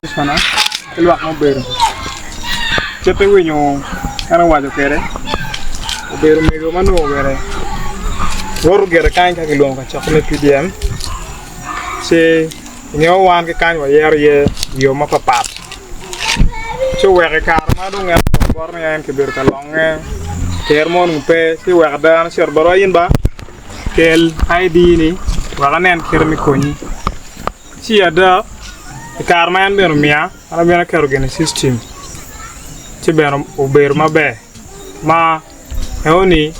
Sana keluar mobil. Cepe winyo karena wajah kere. Mobil mego mano kere. Baru kere kain kaki luang kaca kene PDM. Si nyawan ke kain wayar ye yo mapapat. Coba ke karma dong ya bornya yang kebir kalongnya. Kermon ngupe si wadan si orbaroyin ba. Kel ID ini wakanen kermi konyi. Si ada karma yang bermia, karena biar ke organisasi sistem. Coba ma be, ma, ini,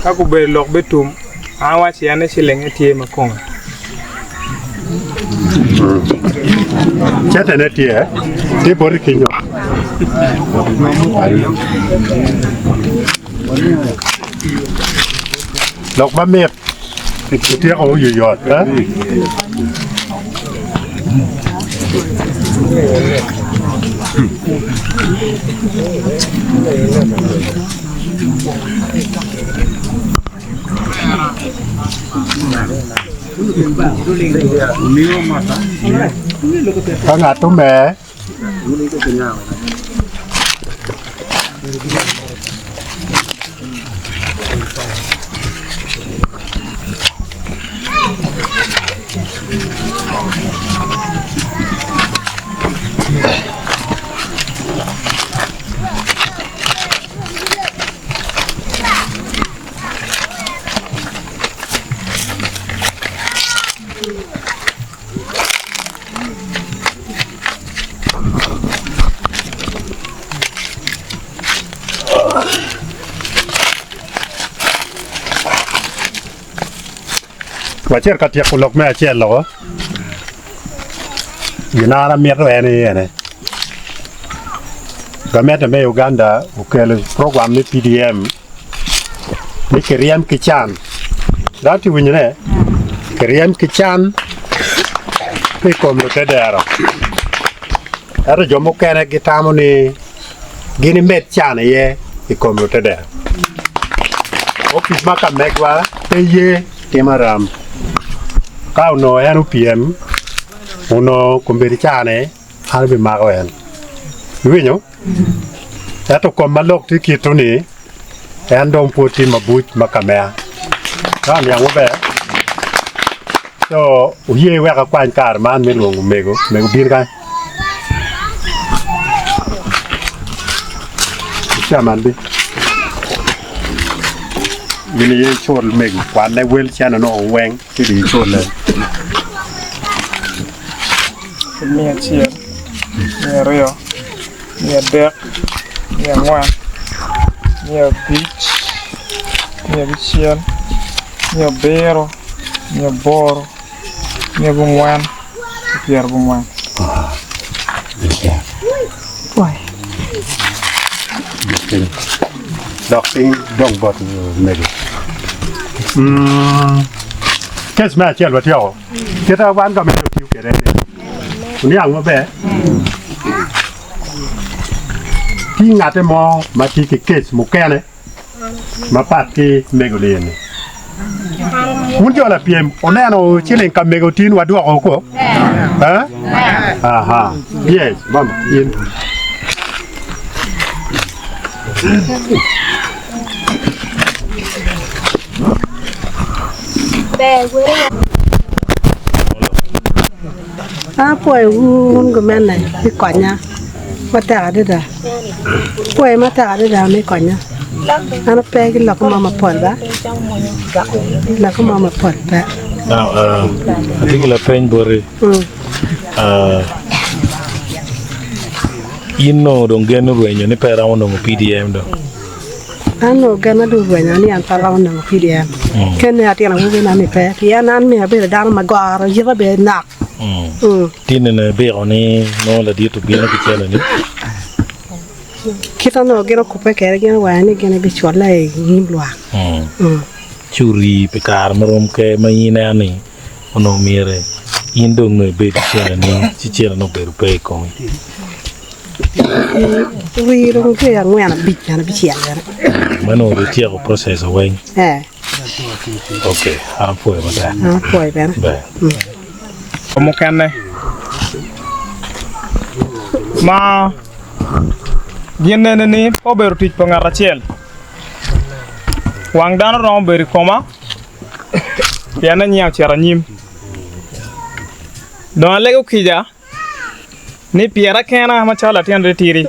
aku belok betum, awas ya ane sileng etie makong. Chat ane tie, dia boleh kinyo. Lok ma mer, dia kau yuyot, ha? Sangat tu meh. Wajar kat yak ulok me acel lo. Ginara mier ene. Gamet me Uganda ukel program ni PDM. Ni keriam kichan. Dati winyne. Keriam kichan. Ni kom lo tedero. Ara jomo kene gitamo ni gini met chan ye ikom lo tedero. Office maka megwa ye timaram. Kau no anu PM uno kumberichane harbi magoen winyo eto kom malok ti kituni endong puti mabuch makamea kan yang obe so uye weka kwan kar man melong mego bir kan chaman bi mini chol meg kwan ne wel chana no weng ti di chol le Mia cier, mia rio, mia dek, mia wan, mia beach, mia bician, mia bero, mia boro, mia bungwan, biar bungwan. Why? Docking dong bot meg. Kes ma chel wat yo. Kita wan ka me tiu ke re. Ni ang ma be. Ki ngate mo ma ti ke kes mo kene. Ma pat ki megolien. Mun jo la piem oneno chilen ka megotin wa do ko. Ha? Aha. Yes, mama. In. Poi un gomen này đi quả nha, mà ta ở đây poi mà ta ở đây mấy quả nha, anh pe cái lọc mà phật đó, là cái mà phật đó. Now, I think la pen bore. Ino dong geno ruenyo ni pera ono mo PDM do. Ano gana du ruenyo ni an pera ono mo PDM. Ken ya tiang mo gena ni pe, ya nan me be da ma gwara jira be nak. Tine na be oni no la di to bi na kichela ni. Kita no gena kupe kere gena wa ni gena bi chola ngim lwa. Churi pe kar marom ke mayina ni ono mire indo no be kichela ni kichela no be pe ko. We don't care when a bit and a bit. Mano ro tia ko process away. Okay, I'm for that. Poi bene. Como kenne ma gine ni oberu tich po ng'at achiel wang dano rom beri koma yana nyao chera nyim don lego kija ni piera kena machala tiende tiri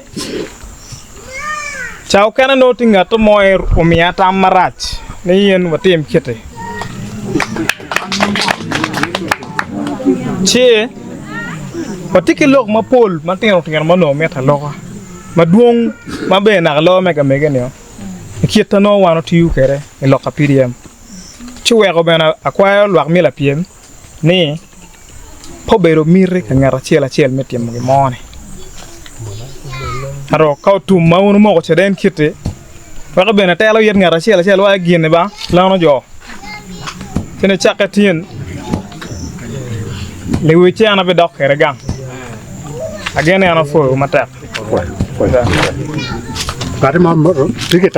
chao kana no tinga to moer umiata marach ni yen watim kete che patiki lok mapol matino tinga mano meta loka maduong mabe na lo mega mega ne kieta no wano tiu kere e loka PDM chuwe go bena akwayo lwak mila piem ni pobero mire ka ngara chiel metiem gi mone aro ka tum maunu mo ko cheden kite fa bena telo yet ngara chiel wa gine ba lano jo tene chakatien le wichi ana be dok kere gang agene ana fo mata Kati ma tike